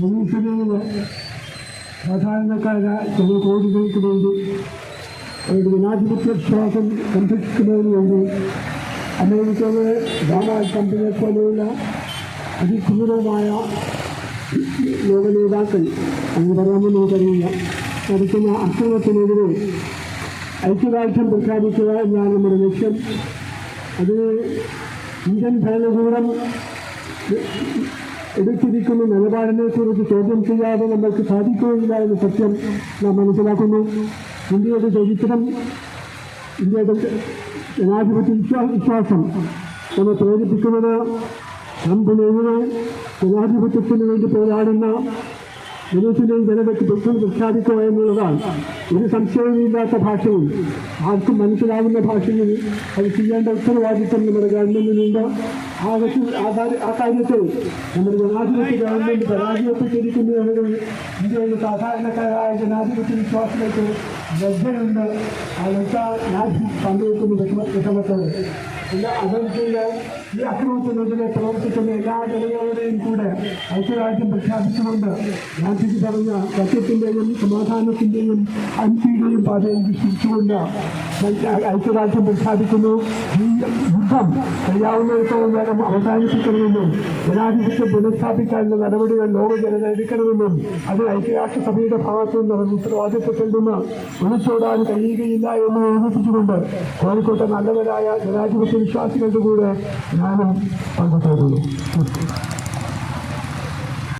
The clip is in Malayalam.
വികസനത്തിന് സാധാരണക്കാരായ ചില കോടികൾക്ക് വേണ്ടി അവരുടെ ജനാധിപത്യ വിശ്വാസം സംരക്ഷിക്കുന്നതിന് വേണ്ടി അമേരിക്കയിലെ ഡൊണാൾഡ് ട്രംപിനെ പോലെയുള്ള അതിക്രൂരമായ ലോക നേതാക്കൾ എന്ന് പറയാമെന്ന് നമുക്കറിയില്ല നടത്തുന്ന അക്രമത്തിനെതിരെ ഐക്യദാർഢ്യം പ്രഖ്യാപിക്കുക എന്നാണ് നമ്മുടെ ലക്ഷ്യം. അതിന് ഇന്ത്യൻ ഭരണകൂടം എടുത്തിരിക്കുന്ന നിലപാടിനെക്കുറിച്ച് ചോദ്യം ചെയ്യാതെ നമ്മൾക്ക് സാധിക്കുകയില്ല എന്ന സത്യം നാം മനസ്സിലാക്കുന്നു. ഇന്ത്യയുടെ ചരിത്രം, ഇന്ത്യയുടെ ജനാധിപത്യ വിശ്വാസം നമ്മെ പ്രേരിപ്പിക്കുന്നത് ട്രംപിനെതിരെ ജനാധിപത്യത്തിന് വേണ്ടി പോരാടുന്ന ജനത്തിനെയും ജനതയ്ക്ക് പ്രഖ്യാപിക്കുക എന്നുള്ളതാണ്. ഒരു സംശയവുമില്ലാത്ത ഭാഷയിൽ, ആർക്കും മനസ്സിലാവുന്ന ഭാഷയിൽ അത് ചെയ്യേണ്ട ഉത്തരവാദിത്വം നമ്മുടെ ഗവൺമെന്റിനുണ്ട്. ആ കാര്യത്തിൽ നമ്മുടെ ജനാധിപത്യ ഗവൺമെന്റ് പരാജയപ്പെട്ടിരിക്കുന്നു എന്നത് ഇന്ത്യയിലെ സാധാരണക്കാരായ ജനാധിപത്യ വിശ്വാസികൾക്ക് ലജ്ജയുണ്ട്. ആ ലജ്ജ ഞാൻ പങ്കുവെക്കുന്നു വിഷമത്തോടെ. അതനുസരിച്ച് ഈ അക്രമത്തിനെതിരെ പ്രവർത്തിക്കുന്ന എല്ലാ ജനങ്ങളുടെയും കൂടെ ഐക്യരാജ്യം പ്രഖ്യാപിച്ചുകൊണ്ട് ഗാന്ധിജി പറഞ്ഞ സത്യത്തിൻ്റെയും സമാധാനത്തിൻ്റെയും അഹിംസയുടെയും പാതയിൽ വിശ്വസിച്ചുകൊണ്ട് ഐക്യരാജ്യം പ്രഖ്യാപിക്കുന്നു. ഈ യുദ്ധം കഴിയാവുന്നിടത്തോളം വേഗം അവസാനിപ്പിക്കണമെന്നും ജനാധിപത്യം പുനഃസ്ഥാപിക്കാനുള്ള നടപടികൾ ലോക ജനത എടുക്കണമെന്നും അത് ഐക്യരാഷ്ട്രസഭയുടെ ഭാഗത്തു നിന്ന് അവർ ഉത്തരവാദിത്വത്തിൽ നിന്ന് ഒളിച്ചോടാൻ കഴിയുകയില്ല എന്ന് ഓർമ്മിപ്പിച്ചുകൊണ്ട് കോഴിക്കോട്ടെ നല്ലവരായ ജനാധിപത്യ വിശ്വാസികളുടെ കൂടെ ഞാനും പങ്കെടുക്കുന്നു.